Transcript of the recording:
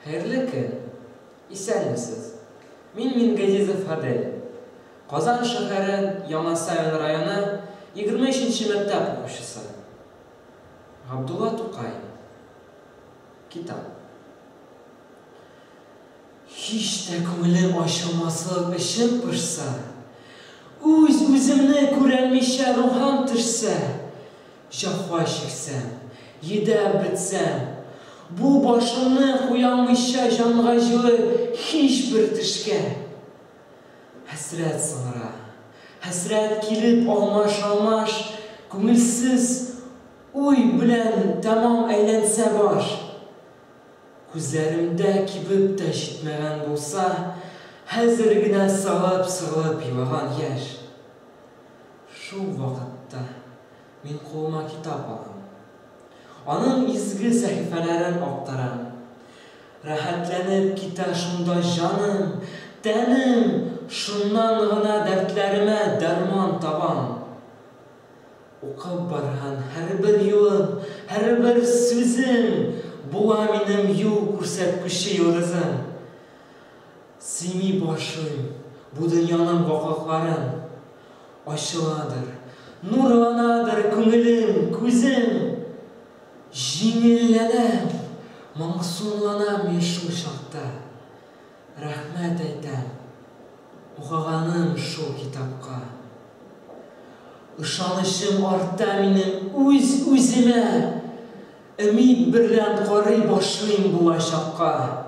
Hayırlı gün. İsənmisiniz? Min Газизов Adel. Qazan şəhəri Yamasayın rayonu 25-ci məktəb oxuşusu. Abdullah Toqay. Kitap. Hiç de köngülüm aşamasılık işim pırsa, Özümni görəlmişə ruham tırsa, Jahva şiksəm, yedəb bitsəm, Bu başımı uyanmışa jangacılı hiç bir tışke. Hasret sonra, hasret kilip almaş, Köngülsüz uy bilen tamam eğlense var. Gözlerimde kibip de jitmegen bolsa, Hazırgına sığılıp yılağan yer. Şu vakitte men koluma kitap alam. Onun izgi sahifelerin aktaram. Rahatlanıp gita şunda canım, tenim, şundan gına dertlerime derman tabam. Okub barhan her bir yolum, her bir sözüm, bu aminim yol kursetmişi yıldızım. Simi başım, bu dünyanın vakıklarım, aşıladır, nurlanadır köngülüm, gözüm. Jingillenem, mahzunlanam şu şakta. Rahmet eytem, okuganım şu kitapka. Işanışım artta benim özüme. Ümit birlen qarı başlayım bu aşakka.